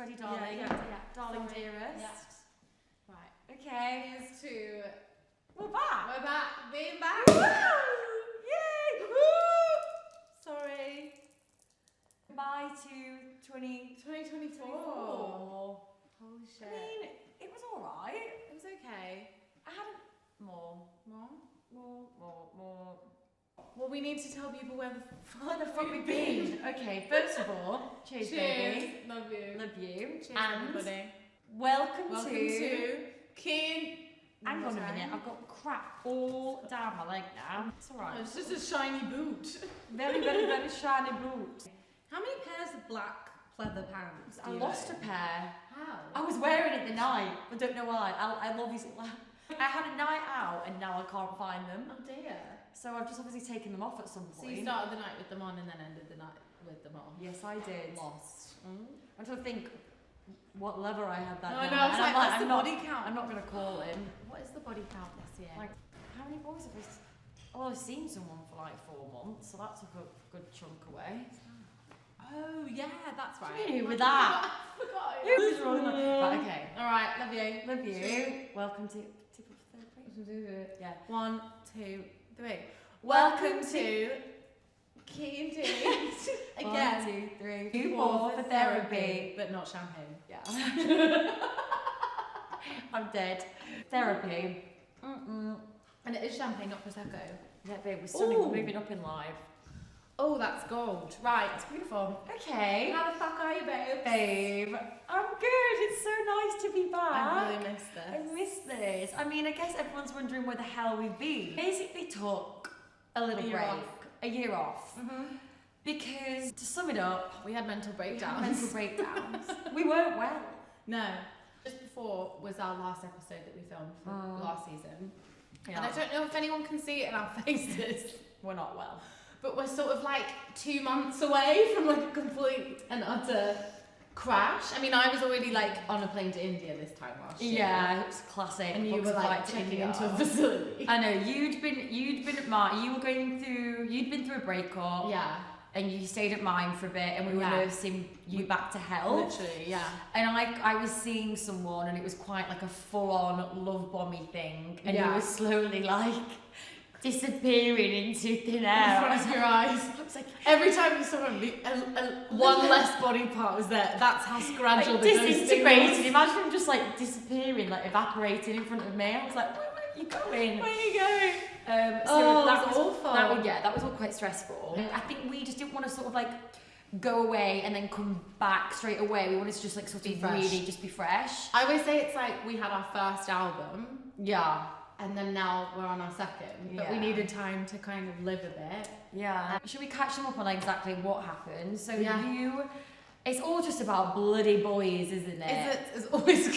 ready, darling? Yeah. Darling Sorry. dearest. Yeah. Right. Okay. Here's to... We're back. We're back. Being back. Woo! Yay! Woo! Sorry. Goodbye to 2024. Holy shit. I mean, it was alright. It was okay. I had more. Well, we need to tell people where the fuck we've been. Okay, first of all, cheers, baby. Love you. Love you. Cheers, and everybody. welcome to Keen. Hang on a Sorry. minute, I've got crap all down my leg now. It's alright. Oh, it's just a shiny boot. Very, very, very shiny boot. How many pairs of black pleather pants I lost a pair. How? I was wearing it the night. I don't know why. I love these. I had a night out and now I can't find them. Oh dear. So I've just obviously taken them off at some point. So you started the night with them on and then ended the night with them off? Yes, I did. Lost. I'm trying to think what lever I had that No, I night. know, I was And like, what's the not, body count? I'm not going to call him. What is the body count this year? Like, how many boys have we... Oh, I've seen someone for like 4 months, so that took a good chunk away. Oh, yeah, that's right. Who with that? I forgot. Who's wrong? Right, okay. Alright, love you. Love you. Welcome to Tip of Therapy. Yeah. 1, 2, 3. Welcome to Keen to Again. 1, 2, 3, 4 for therapy. But not champagne. Yeah. I'm dead. Therapy. And it is champagne, not Prosecco. Yeah, babe, we're stunning. We're moving up in life. Oh, that's gold. Right, it's beautiful. Okay. How the fuck are you, babe? Babe, I'm good. It's so nice to be back. I really miss this. I miss this. I mean, I guess everyone's wondering where the hell we've been. Basically took a little break. A year off. Because, to sum it up, we had mental breakdowns. Mental breakdowns. We weren't well. No. Just before was our last episode that we filmed for last season. Yeah. And I don't know if anyone can see it in our faces. We're not well. But we're sort of like 2 months away from like a complete and utter crash. I mean, I was already like on a plane to India this time last year. Yeah, it was classic. And you were like checking into a facility. I know, you'd been at mine, you'd been through a breakup. Yeah. And you stayed at mine for a bit and we were nursing you back to health. Literally, yeah. And I was seeing someone and it was quite like a full-on love bombing thing. And you were slowly like disappearing into thin air. In front of your eyes. I was like, every time you saw me, one less body part was there. That's how gradual like, the disintegrating. Imagine him just like disappearing, like evaporating in front of me. I was like, where are you going? Where are you going? So that was awful. That was all quite stressful. I think we just didn't want to sort of like go away and then come back straight away. We wanted to just like sort of really just be fresh. I always say it's like we had our first album. Yeah. And then now we're on our second. But we needed time to kind of live a bit. Yeah. Should we catch them up on like exactly what happened? So it's all just about bloody boys, isn't it? It's always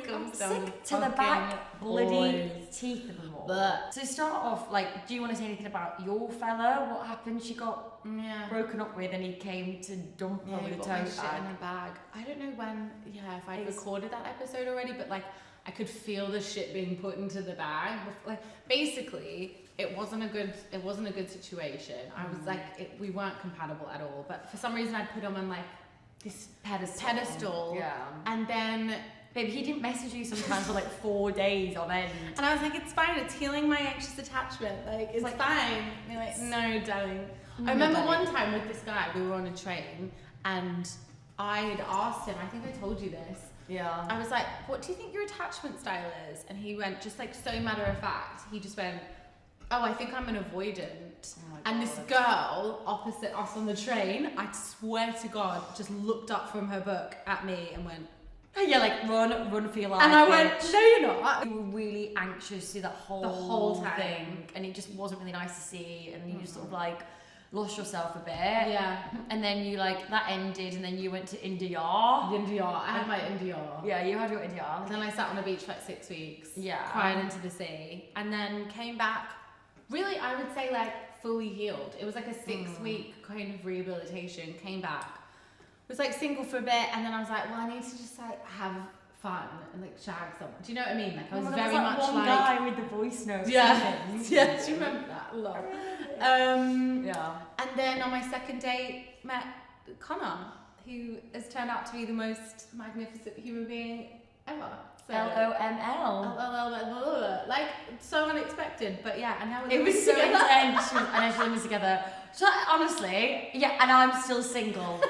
comes down to the back bloody teeth of them all. So start off, like, do you want to say anything about your fella? What happened? She got broken up with and he came to dump her with a tote bag. In a bag. I don't know when, if I recorded that episode already, but like, I could feel the shit being put into the bag. Like, basically, it wasn't a good situation. I was like, we weren't compatible at all. But for some reason, I'd put him on like this pedestal. Yeah. And then, babe, he didn't message you sometimes for like 4 days on end. And I was like, it's fine. It's healing my anxious attachment. Like, it's like, fine. And you're like, no, darling. I remember one time with this guy, we were on a train, and I had asked him. I think I told you this. Yeah. I was like, what do you think your attachment style is? And he went, just like so matter of fact, he just went, oh, I think I'm an avoidant. Oh and this girl opposite us on the train, I swear to God, just looked up from her book at me and went, yeah, like run for your life. And I went, no, you're not. You were really anxious through that whole thing, and it just wasn't really nice to see, and you just sort of like lost yourself a bit. Yeah. And then you like, that ended, and then you went to India. I had my India. Yeah, you had your India. And then I sat on the beach for like 6 weeks. Yeah. Crying into the sea. And then came back, really, I would say like fully healed. It was like a 6-week kind of rehabilitation. Came back. Was like single for a bit, and then I was like, well, I need to just like have fun and like shag someone. Do you know what I mean? Like I was very much one like guy with the voice notes. Yeah. Yeah, do you remember that? A lot. Yeah. And then on my second date, met Connor. who has turned out to be the most magnificent human being ever. So, LOML. like, so unexpected, but yeah, and now it was so intense. And then she living together. So honestly, yeah, and I'm still single.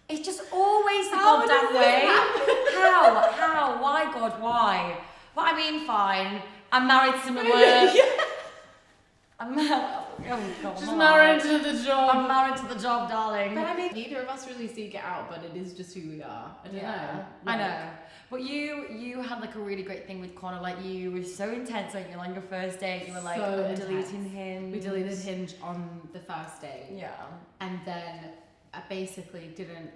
It's just always the goddamn way. How? Why, God, why? But I mean, fine. I'm married to my work. I'm married to the job. I'm married to the job, darling. But I mean, neither of us really seek it out, but it is just who we are. I don't know. I know. But you had like a really great thing with Connor. Like you were so intense. Like on your first date, you were like deleting Hinge. We deleted Hinge on the first date. Yeah. And then I basically didn't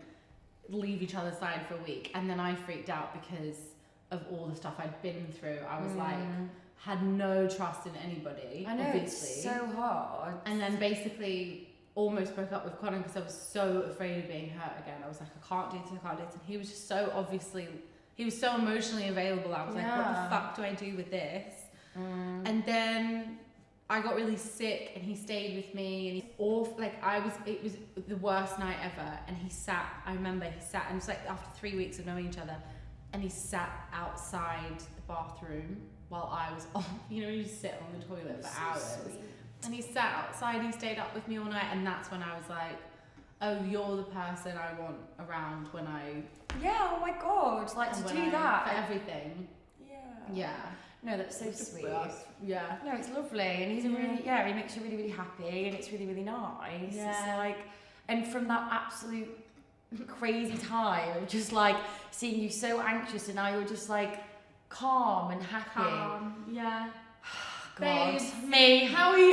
leave each other's side for a week. And then I freaked out because of all the stuff I'd been through. I was like, had no trust in anybody. I know, obviously. It's so hard. And then basically almost broke up with Connor because I was so afraid of being hurt again. I was like, I can't do this. And he was just so he was so emotionally available. I was like, what the fuck do I do with this? And then I got really sick and he stayed with me and it was the worst night ever. And I remember he sat, and it's like after 3 weeks of knowing each other, and he sat outside the bathroom while I was on, you just sit on the toilet for hours. Sweet. And he sat outside, he stayed up with me all night, and that's when I was like, oh, you're the person I want around when I... Yeah, oh my God, like to do that. For everything. Yeah. No, that's so sweet. Yeah. No, it's lovely, and he's he makes you really, really happy, and it's really, really nice. Yeah. It's like, and from that absolute crazy time of just like seeing you so anxious, and now you're just like calm and happy. Yeah. God. Babe, me. How are you?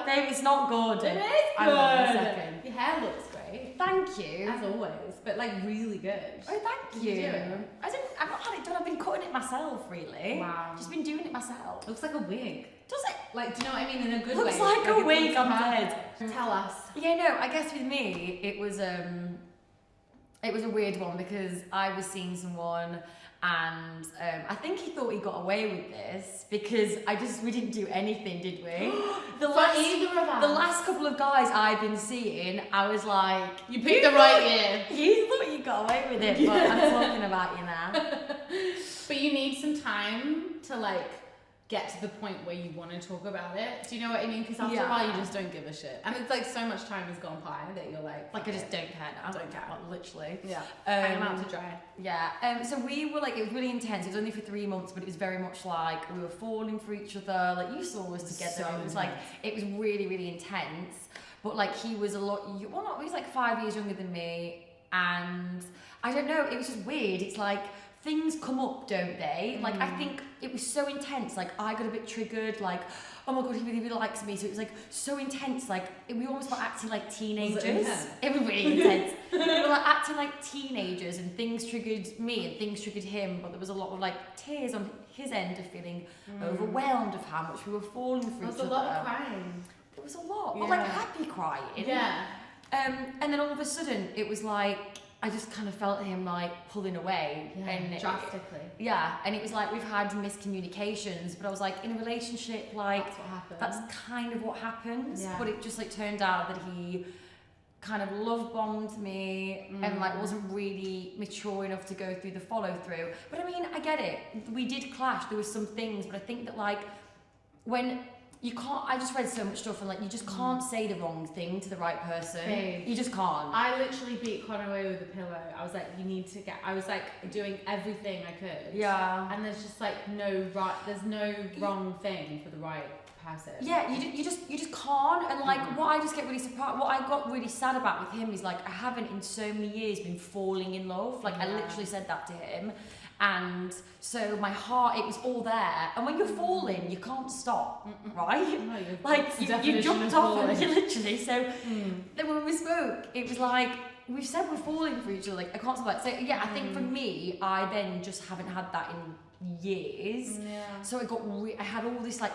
Babe, it's not good. It is good. I love a second. Your hair looks great. Thank you. As always, but like really good. Oh, thank you. Did you do it? I've not had it done. I've been cutting it myself, really. Wow. Just been doing it myself. Looks like a wig. Does it? Like, do you know what I mean? In a good Looks way. like a wig. I'm dead. Tell us. Yeah, no. I guess with me, it was a weird one because I was seeing someone. And I think he thought he got away with this because we didn't do anything, did we? The last couple of guys I've been seeing, I was like, you picked the right year. You thought you got away with it, but I'm talking about you now. But you need some time to like get to the point where you want to talk about it. Do you know what I mean? Because after a while, you just don't give a shit. And it's like so much time has gone by that you're like I just don't care now. Don't care. Like, literally. Yeah. Hang them out to dry. Yeah. So we were like, it was really intense. It was only for 3 months, but it was very much like we were falling for each other. Like you saw us together. So it was like, it was really, really intense. But like he was he was like 5 years younger than me. And I don't know, it was just weird. It's like, things come up, don't they? Like, I think it was so intense. Like, I got a bit triggered. Like, oh my God, he really, really likes me. So it was like so intense. Like, we almost were acting like teenagers. It was really intense. We were like acting like teenagers, and things triggered me and things triggered him. But there was a lot of like tears on his end of feeling overwhelmed of how much we were falling for each other. There was a lot of crying. There was a lot, but like happy crying. Yeah. And then all of a sudden, it was like. I just kind of felt him like pulling away and drastically. And it was like we've had miscommunications, but I was like in a relationship, like that's what happens. That's kind of what happens. Yeah. But it just like turned out that he kind of love bombed me and like wasn't really mature enough to go through the follow through. But I mean, I get it. We did clash. There were some things, but I think that like when you can't, I just read so much stuff and like you just can't say the wrong thing to the right person. Babe, you just can't. I literally beat Connor away with a pillow. I was like, I was like doing everything I could. Yeah. And there's just like there's no wrong thing for the right person. Yeah, you just can't. And like what I just get really surprised, what I got really sad about with him is like I haven't in so many years been falling in love. Like I literally said that to him. And so my heart, it was all there. And when you're falling, you can't stop, right? No, like you jumped off and you literally. So then when we spoke, it was like we've said we're falling for each other. Like I can't stop. So yeah, I think for me, I then just haven't had that in years. Yeah. So I had all this like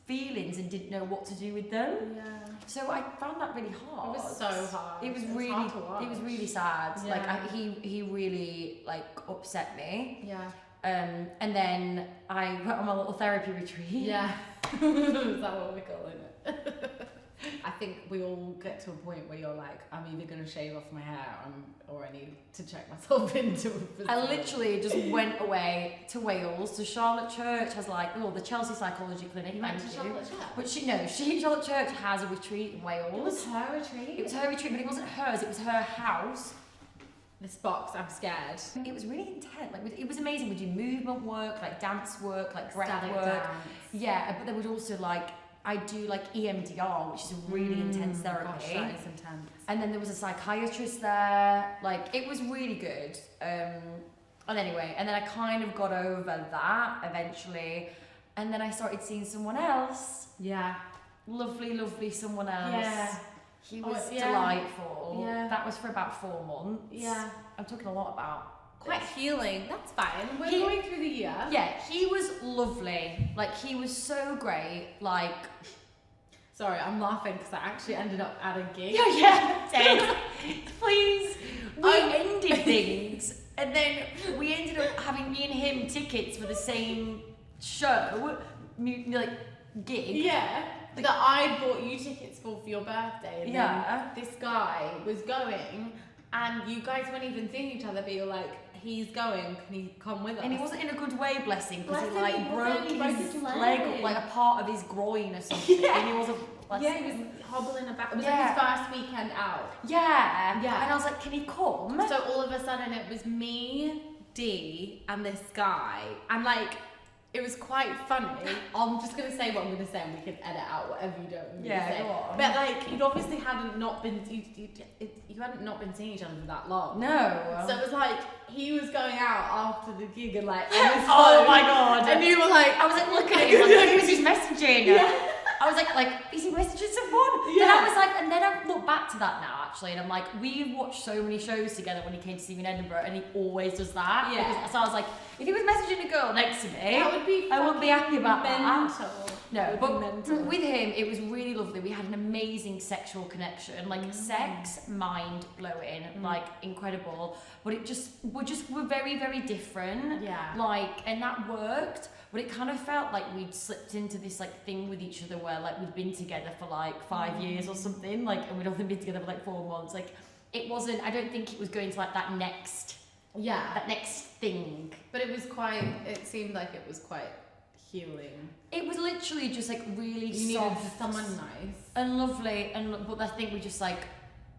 feelings and didn't know what to do with them. Yeah. So I found that really hard. It was so hard. It was really sad. Yeah. Like he really like upset me. Yeah. And then I went on my little therapy retreat. Yeah. Is that what we're calling it? I think we all get to a point where you're like, I'm either going to shave off my hair or I need to check myself into a facility. I literally just went away to Wales. So Charlotte Church has like, the Chelsea Psychology Clinic. You went to Charlotte Church? But Charlotte Church has a retreat in Wales. It was her retreat? It was her retreat, but it wasn't hers, it was her house. This box, I'm scared. It was really intense. Like, it was amazing. We do movement work, like dance work, like breath Static work. dance. Yeah, but there was also like, I do like EMDR, which is a really intense therapy. Gosh, that is intense. And then there was a psychiatrist there. Like, it was really good. And anyway, and then I kind of got over that eventually. And then I started seeing someone else. Yeah. Lovely someone else. Yeah. He was yeah. delightful. Yeah. That was for about 4 months. Yeah. I'm talking a lot about Quite healing. That's fine. We're He- going through the year. Yeah, he was lovely. Like, he was so great. Like, Sorry, I'm laughing because I actually ended up at a gig. yeah, Ted, please. We I'm- ended things, and then we ended up having me and him tickets for the same show, like gig. Yeah. That I bought you tickets for your birthday. And Yeah. then this guy was going, and you guys weren't even seeing each other, but you're like, he's going, can he come with us? And he wasn't in a good way, bless him, because he Bless him, like he wasn't, he broke his leg, like a part of his groin or something, Yeah. and he wasn't. Yeah, he was hobbling about. It was Yeah. like his first weekend out. Yeah. Yeah. And I was like, can he come? So all of a sudden it was me, Dee, and this guy, and like it was quite funny. I'm just gonna say what I'm gonna say, and we can edit out whatever you don't want me to say. Go on. But like you obviously hadn't not been you hadn't not been seeing each other for that long. No. So it was like he was going out after the gig and like on his Oh phone, my god. and you were like, I was like looking at him, like, who is he messaging? Yeah. I was like, is he messaging someone? Then Yeah. I was like, and then I look back to that now actually, and I'm like, we've watched so many shows together when he came to see me in Edinburgh, and he always does that. Yeah. Because- so I was like, if he was messaging a girl next to me, that would be I wouldn't be happy about that. mental. No, That would but be mental. with him, it was really lovely. We had an amazing sexual connection, like sex, mind blowing, like incredible. But we're very, very different. Yeah. Like, and that worked. But it kind of felt like we'd slipped into this like thing with each other where like we'd been together for like 5 years or something, like, and we'd only been together for like 4 months. Like, it wasn't. I don't think it was going to like that next thing. But it was quite. It seemed like it was quite healing. It was literally just like really You soft, needed someone nice. and lovely, but I think we just like,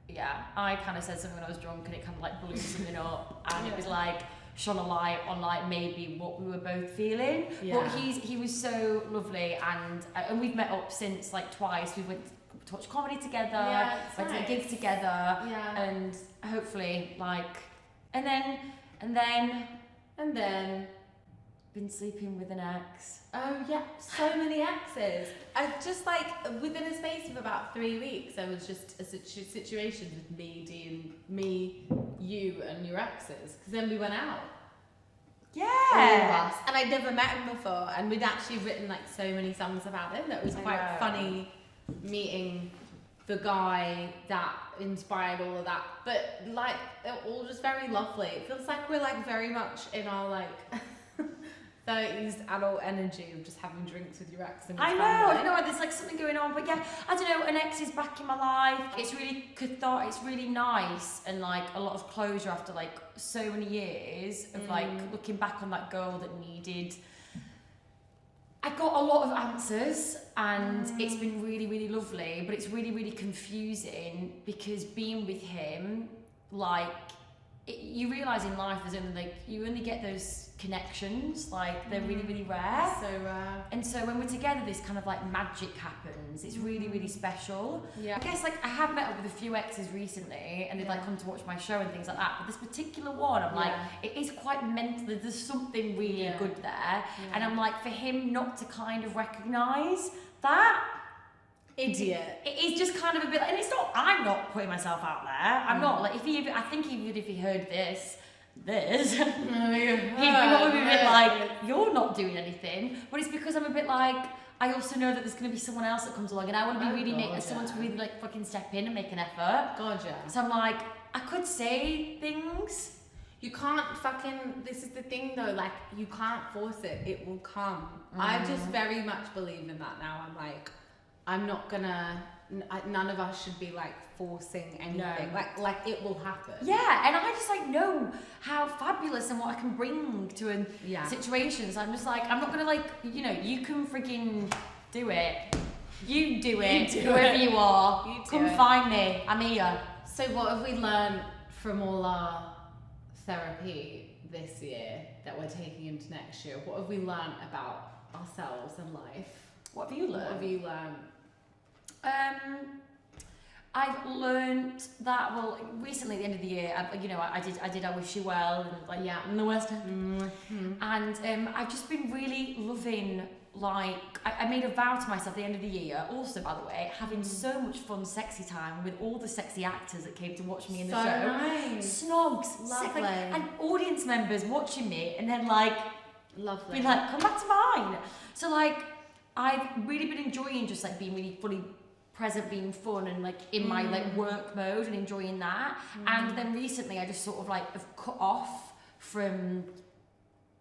yeah, I kind of said something when I was drunk, and it kind of like blew something up, and it was like shone a light on like maybe what we were both feeling. Yeah. But he was so lovely, and we've met up since like twice. We went to watch comedy together, Yeah, it's went to a nice. gig together, Yeah. and hopefully like, and then been sleeping with an ex. Oh yeah, so many exes. I just like within a space of about 3 weeks, there was just a situation with me, Dee, and me, you, and your exes. Because then we went out, all of Yeah. us, and I'd never met him before, and we'd actually written like so many songs about him that it was I quite know. funny meeting the guy that inspired all of that. But like they're all just very lovely. It feels like we're like very much in our like 30s adult energy of just having drinks with your ex and his I know, family. I know, there's like something going on, but yeah, I don't know, an ex is back in my life. It's really cathartic, it's really nice, and like a lot of closure after like so many years of like looking back on that girl that needed. I got a lot of answers, and it's been really, really lovely, but it's really, really confusing because being with him, like, you realise in life there's only like, you only get those connections, like they're really, really rare. So And so when we're together, this kind of like magic happens. It's really, really special. yeah. I guess like I have met up with a few exes recently, and they'd like come to watch my show and things like that. But this particular one, I'm like, it is quite mental. There's something really good there, and I'm like, for him not to kind of recognise that. Idiot. It is just kind of a bit, and it's not. I'm not putting myself out there. I'm not like I think even if he heard this, he'd probably be a bit like, you're not doing anything. But it's because I'm a bit like, I also know that there's going to be someone else that comes along, and I want to be someone to really like fucking step in and make an effort. God, yeah. So I'm like, I could say things. You can't fucking, this is the thing though, like, you can't force it, it will come. I just very much believe in that now. I'm like, I'm not gonna none of us should be like forcing anything. Like it will happen. Yeah, and I just like know how fabulous and what I can bring to a situation. So I'm just like, I'm not gonna like, you know, you can freaking do it. You do it, whoever you are. Come find me. I'm here. So what have we learned from all our therapy this year that we're taking into next year? What have we learned about ourselves and life? What have you learned? What have you learned? I've learned that, well, recently at the end of the year, I did I Wish You Well, and like, in the West End. And I've just been really loving, like, I made a vow to myself at the end of the year, also, by the way, having so much fun, sexy time with all the sexy actors that came to watch me in the show. Nice. Snogs. Lovely. And audience members watching me, and then, like, lovely. be like, come back to mine. So, like, I've really been enjoying just, like, being really fully present, being fun, and like in my like work mode and enjoying that. And then recently I just sort of like have cut off from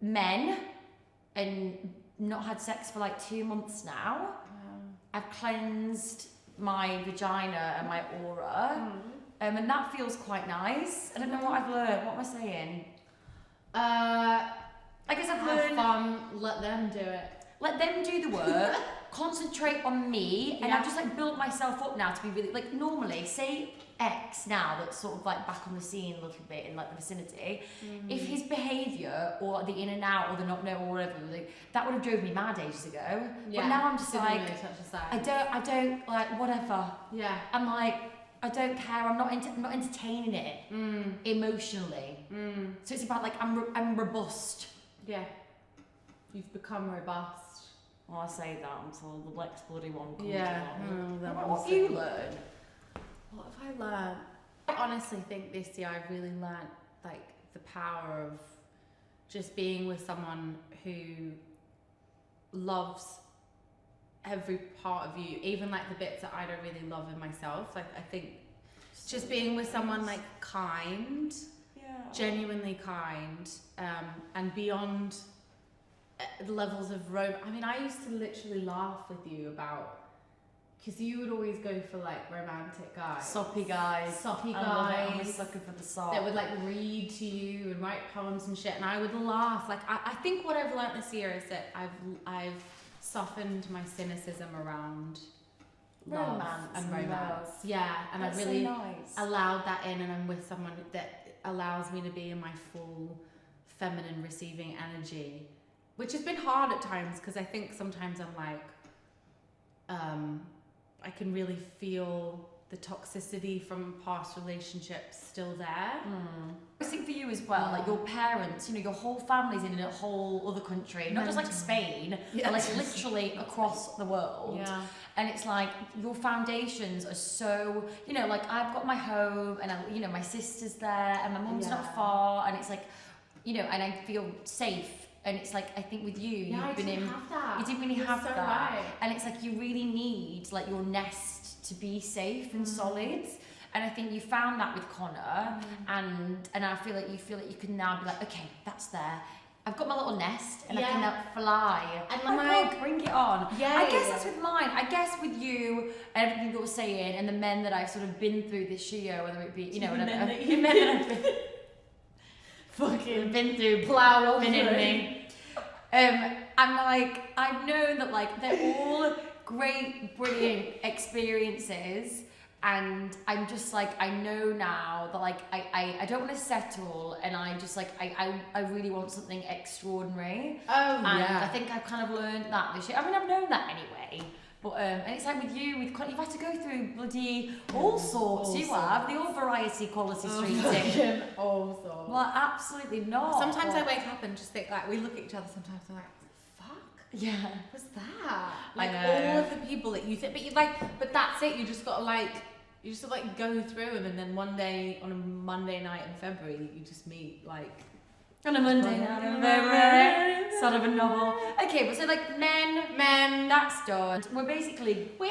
men and not had sex for like 2 months now. I've cleansed my vagina and my aura, and that feels quite nice. I don't know what I've learned. What am I saying? I guess I've learned. Have fun. Let them do it. Let them do the work. Concentrate on me, and I've just like built myself up now to be really like, normally say X now that's sort of like back on the scene a little bit in like the vicinity, if his behaviour or the in and out or the not know or whatever, like, that would have drove me mad ages ago. But now I'm just like, I don't like whatever. I'm like, I don't care. I'm not entertaining it emotionally. So it's about like I'm robust. You've become robust. Well, I say that until the next bloody one comes along. What have you learned? What have I learned? I honestly think this year I've really learned like the power of just being with someone who loves every part of you, even like the bits that I don't really love in myself. Like I think just being with someone like kind, genuinely kind, and beyond levels of romance. I mean, I used to literally laugh with you about, because you would always go for like romantic guys, soppy guys, I'm a sucker for the sop. That would like read to you and write poems and shit, and I would laugh. Like I think what I've learnt this year is that I've softened my cynicism around romance and romance. And that's I've really nice. allowed that in, and I'm with someone that allows me to be in my full feminine receiving energy. Which has been hard at times, because I think sometimes I'm like, I can really feel the toxicity from past relationships still there. I think for you as well, like your parents, you know, your whole family's in a whole other country, not just like Spain, but like literally across the world. And it's like your foundations are so, you know, like I've got my home, and you know, my sister's there, and my mum's not far, and it's like, you know, and I feel safe. And it's like, I think with you, you've been in, you didn't really have that. Right. And it's like, you really need like your nest to be safe and solid. And I think you found that with Connor, and I feel like you can now be like, okay, that's there. I've got my little nest, and I can now fly. And I'm like, bring it on. I guess that's with mine. I guess with you, and everything that we're saying, and the men that I've sort of been through this year, whether it be, you know, the men that I've been fucking been through, plow in me. I'm like, I've known that like they're all great, brilliant experiences, and I'm just like, I know now that like I don't want to settle, and I just like I really want something extraordinary. I think I've kind of learned that this year. I mean, I've known that anyway. But and it's like with you, you've had to go through bloody all sorts. You have the all variety quality street. All sorts. Well, absolutely not. Sometimes I wake up and just think like, we look at each other sometimes and like, fuck. What's that? Like all of the people that you think, but you like, but that's it. You just gotta like, go through them, and then one day on a Monday night in February, you just meet like. On a Monday night in February, sort of a novel. Okay, but so like men, that's done. We're basically, we've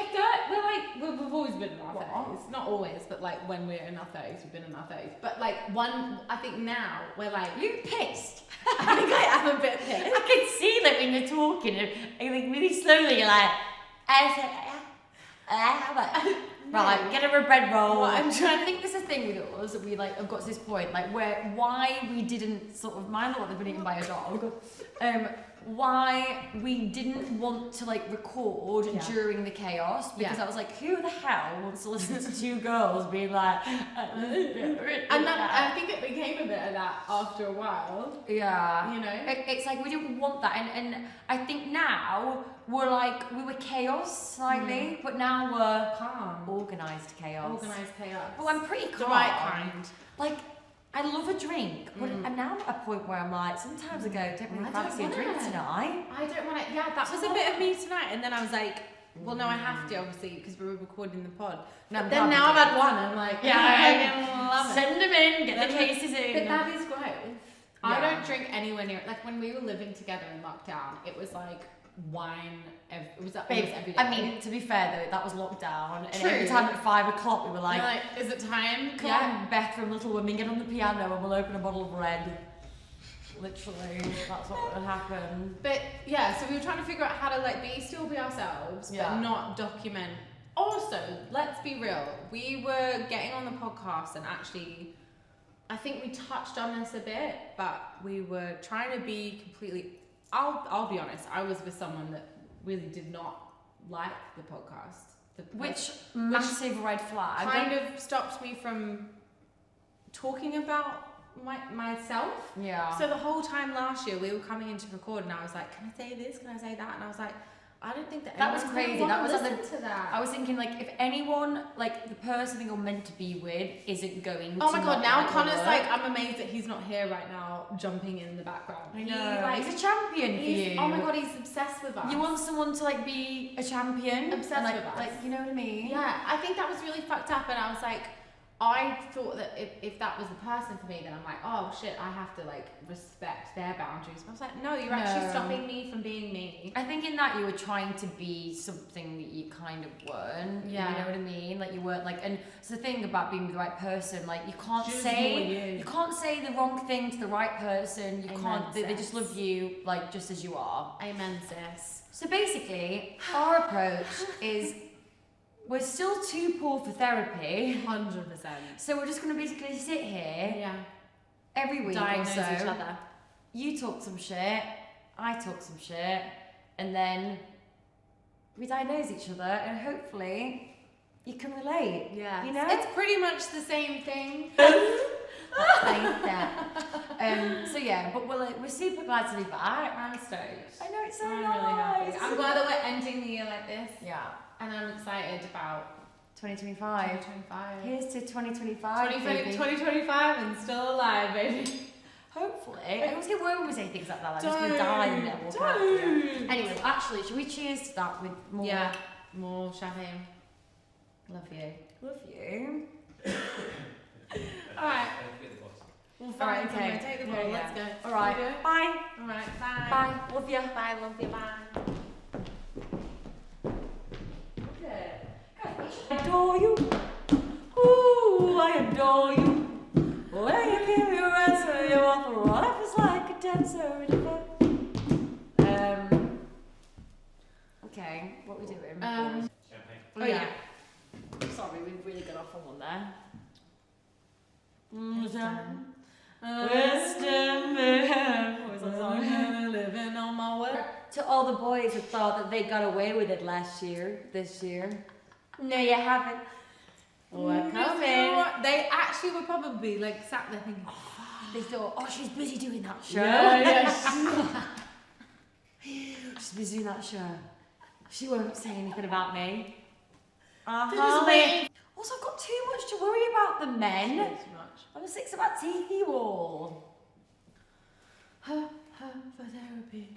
always been in our 30s. Not always, but like when we're in our 30s, we've been in our 30s. But like I think now we're like. You pissed? I think I am a bit pissed. I can see that when you're talking, and like really slowly, you're like, Right, get her a bread roll. What I'm trying I think there's a thing with us that we like have got to this point, like why we didn't sort of mine look like they've been eaten by a dog. Why we didn't want to like record during the chaos, because I was like, who the hell wants to listen to two girls being like and I think it became a bit of that after a while. Yeah. You know? It's like we didn't want that, and I think now we were chaos slightly, but now we're Calm. organised chaos. Organised chaos. But I'm pretty calm. The right kind. Like, I love a drink, but I'm now at a point where I'm like, sometimes I go, don't really fancy a drink tonight. I don't want to. Yeah, that was a bit of me tonight, and then I was like, well, no, I have to, obviously, because we were recording the pod. No, but then now I've had one, I'm like, I love it. send them in, get the cases in. But that is growth. I Yeah. don't drink anywhere near it. Like when we were living together in lockdown, it was like wine. It was almost every day. I mean, to be fair though, that was lockdown, and True. every time at 5 o'clock we were like, is it time? come on, Beth from Little Women, get on the piano and we'll open a bottle of red. Literally, that's what would happen. But yeah, so we were trying to figure out how to like still be ourselves, but not document. Also, let's be real. We were getting on the podcast, and actually, I think we touched on this a bit, but we were trying to be completely. I'll be honest. I was with someone that really did not like the podcast. Which massive red flag. Kind of stopped me from talking about myself. Yeah. So the whole time last year we were coming in to record, and I was like, can I say this? Can I say that? And I was like, I don't think that was crazy. That was listen to that. I was thinking, like, if anyone, like, the person that you're meant to be with isn't going to. Oh my god, now like Connor's work. like, I'm amazed that he's not here right now, jumping in the background. I know. He's a champion for you. Oh my god, he's obsessed with us. You want someone to, like, be a champion? Obsessed and, like, with us. Like, you know what I mean? Yeah, I think that was really fucked up, and I was like, I thought that if that was the person for me, then I'm like, oh shit, I have to like respect their boundaries. But I was like, no, you're actually stopping me from being me. I think in that you were trying to be something that you kind of weren't. Yeah. You know what I mean? Like you weren't like, and it's the thing about being with the right person. Like you can't Just say you can't say the wrong thing to the right person. You Amen, can't. They sis. just love you like just as you are. Amen, sis. So basically, our approach is. We're still too poor for therapy. 100%. So we're just going to basically sit here Yeah. every week Diagnose or so. each other. You talk some shit, I talk some shit, and then we diagnose each other, and hopefully you can relate. Yeah. You know? It's pretty much the same thing. So yeah, but we're super glad to be back. I'm stoked. I know, it's so I'm nice. really happy. I'm glad that we're ending the year like this. Yeah. And I'm excited about 2025. 2025. Here's to 2025. 2025 and still alive, baby. Hopefully. I always get worried when we say things like that. Like, just Don't. we die and then we'll come. Don't. Anyway, actually, should we cheers to that with more? Yeah. More champagne. Love you. Love you. Alright. Well, fine. Alright, okay. Take the ball. Yeah, Let's go. Alright. You do it? Bye. Alright. Bye. Bye. Love you. Bye. Love you. Bye. I adore you. Ooh, I adore you. When you give your answer, you want the life is like a dancer in a okay, what are we doing? Champagne. Oh yeah. Sorry, we've really got off on one there. Western man. What was that song? Living on my way. To all the boys who thought that they got away with it this year. No, you haven't. We're coming. They actually were probably like sat there thinking, They thought, oh, she's busy doing that show. yeah. She's busy doing that show. She won't say anything about me. Just wait. Also, I've got too much to worry about the men. Too much. I'm sick of that teethy wall. For therapy.